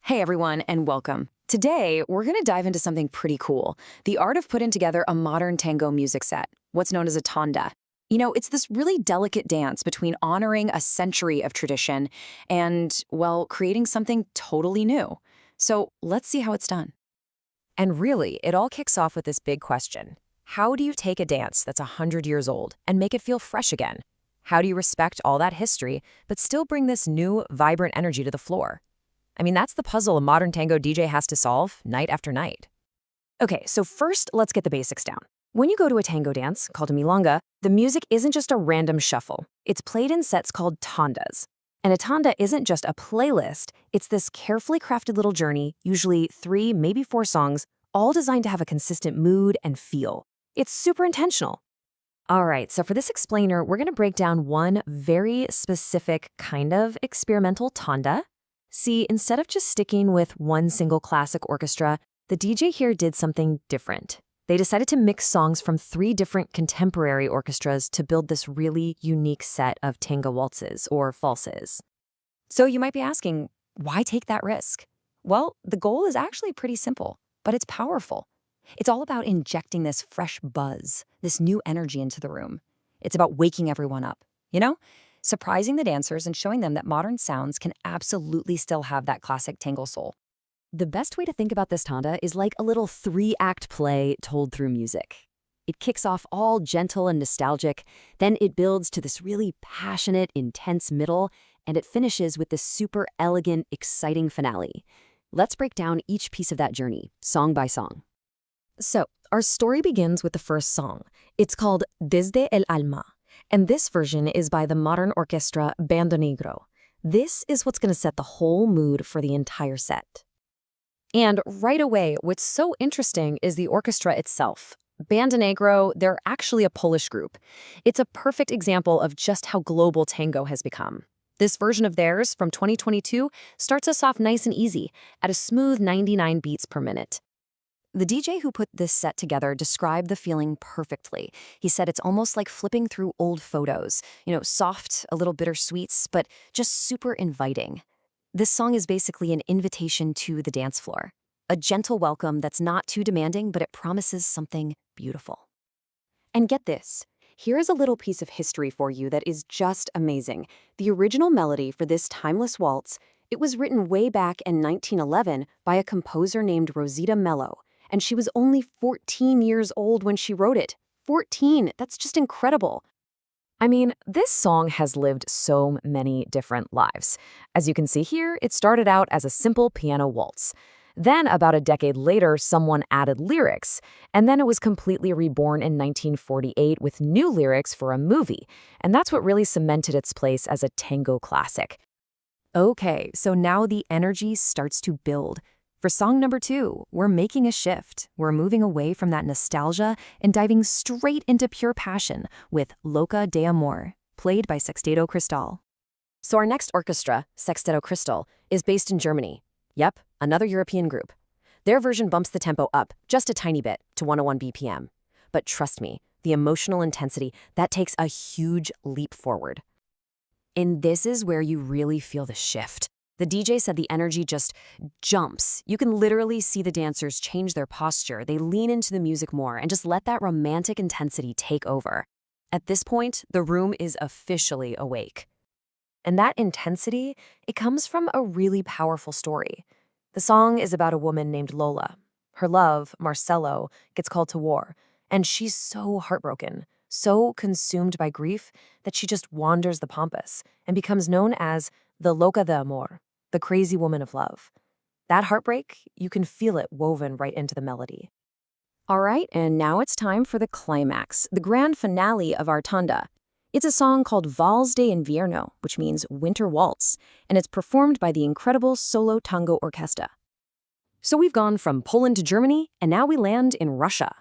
Hey everyone, and welcome. Today, we're going to dive into something pretty cool, the art of putting together a modern tango music set, what's known as a tanda. It's this really delicate dance between honoring a century of tradition and, well, creating something totally new. So let's see how it's done. And really, it all kicks off with this big question. How do you take a dance that's 100 years old and make it feel fresh again? How do you respect all that history, but still bring this new, vibrant energy to the floor? That's the puzzle a modern tango DJ has to solve night after night. Okay, so first, let's get the basics down. When you go to a tango dance, called a milonga, the music isn't just a random shuffle. It's played in sets called tandas. And a tanda isn't just a playlist, it's this carefully crafted little journey, usually 3, maybe 4 songs, all designed to have a consistent mood and feel. It's super intentional. All right, so for this explainer, we're going to break down one very specific kind of experimental tanda. See, instead of just sticking with one single classic orchestra, the DJ here did something different. They decided to mix songs from 3 different contemporary orchestras to build this really unique set of tango waltzes, or valses. So you might be asking, why take that risk? Well, the goal is actually pretty simple, but it's powerful. It's all about injecting this fresh buzz, this new energy into the room. It's about waking everyone up, surprising the dancers and showing them that modern sounds can absolutely still have that classic tango soul. The best way to think about this tanda is like a little 3-act play told through music. It kicks off all gentle and nostalgic, then it builds to this really passionate, intense middle, and it finishes with this super elegant, exciting finale. Let's break down each piece of that journey, song by song. So, our story begins with the first song. It's called Desde, alma, and this version is by the modern orchestra Bando Negro. This is what's going to set the whole mood for the entire set. And right away, what's so interesting is the orchestra itself. Bando Negro, they're actually a Polish group. It's a perfect example of just how global tango has become. This version of theirs from 2022 starts us off nice and easy at a smooth 99 beats per minute. The DJ who put this set together described the feeling perfectly. He said it's almost like flipping through old photos, soft, a little bittersweet, but just super inviting. This song is basically an invitation to the dance floor, a gentle welcome that's not too demanding, but it promises something beautiful. And get this, here's a little piece of history for you that is just amazing. The original melody for this timeless waltz, it was written way back in 1911 by a composer named Rosita Mello. And she was only 14 years old when she wrote it. 14, that's just incredible. This song has lived so many different lives. As you can see here, it started out as a simple piano waltz. Then, about a decade later, someone added lyrics, and then it was completely reborn in 1948 with new lyrics for a movie, and that's what really cemented its place as a tango classic. Okay, so now the energy starts to build. For song number 2, we're making a shift. We're moving away from that nostalgia and diving straight into pure passion with Loca de amor, played by Sexteto Cristal. So our next orchestra, Sexteto Cristal, is based in Germany. Yep, another European group. Their version bumps the tempo up just a tiny bit to 101 BPM. But trust me, the emotional intensity, that takes a huge leap forward. And this is where you really feel the shift. The DJ said the energy just jumps. You can literally see the dancers change their posture. They lean into the music more and just let that romantic intensity take over. At this point, the room is officially awake. And that intensity, it comes from a really powerful story. The song is about a woman named Lola. Her love, Marcelo, gets called to war, and she's so heartbroken, so consumed by grief that she just wanders the pampas and becomes known as the Loca de amor, the crazy woman of love. That heartbreak, you can feel it woven right into the melody. All right, and now it's time for the climax, the grand finale of our tanda. It's a song called Vals de invierno, which means winter waltz, and it's performed by the incredible solo tango orchestra. So we've gone from Poland to Germany, and now we land in Russia.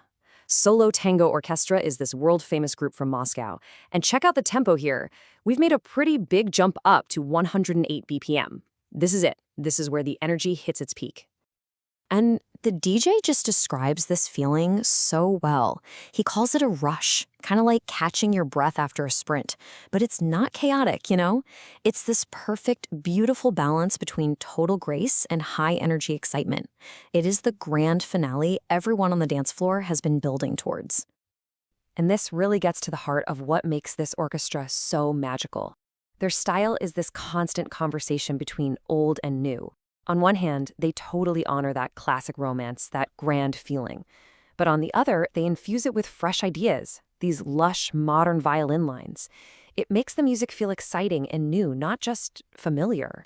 Solo Tango Orchestra is this world-famous group from Moscow. And check out the tempo here. We've made a pretty big jump up to 108 BPM. This is it. This is where the energy hits its peak. And the DJ just describes this feeling so well. He calls it a rush, kind of like catching your breath after a sprint. But it's not chaotic, you know? It's this perfect, beautiful balance between total grace and high energy excitement. It is the grand finale everyone on the dance floor has been building towards. And this really gets to the heart of what makes this orchestra so magical. Their style is this constant conversation between old and new. On one hand, they totally honor that classic romance, that grand feeling. But on the other, they infuse it with fresh ideas, these lush, modern violin lines. It makes the music feel exciting and new, not just familiar.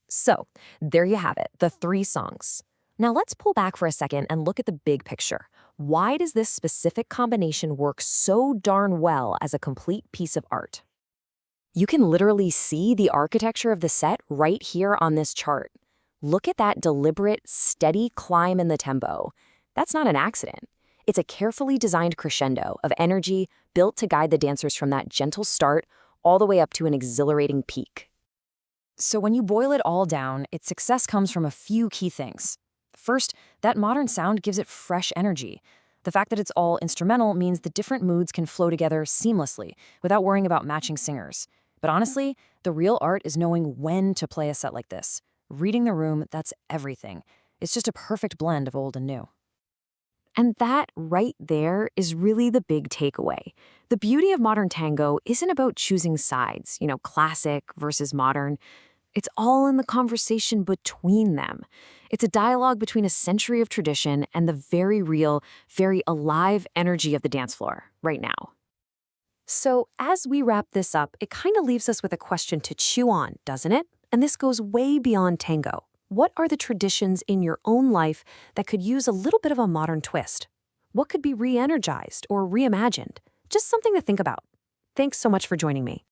So, there you have it, the 3 songs. Now let's pull back for a second and look at the big picture. Why does this specific combination work so darn well as a complete piece of art? You can literally see the architecture of the set right here on this chart. Look at that deliberate, steady climb in the tempo. That's not an accident. It's a carefully designed crescendo of energy built to guide the dancers from that gentle start all the way up to an exhilarating peak. So when you boil it all down, its success comes from a few key things. First, that modern sound gives it fresh energy. The fact that it's all instrumental means the different moods can flow together seamlessly without worrying about matching singers. But honestly, the real art is knowing when to play a set like this. Reading the room, that's everything. It's just a perfect blend of old and new. And that right there is really the big takeaway. The beauty of modern tango isn't about choosing sides, classic versus modern. It's all in the conversation between them. It's a dialogue between a century of tradition and the very real, very alive energy of the dance floor right now. So as we wrap this up, it kind of leaves us with a question to chew on, doesn't it? And this goes way beyond tango. What are the traditions in your own life that could use a little bit of a modern twist? What could be re-energized or reimagined? Just something to think about. Thanks so much for joining me.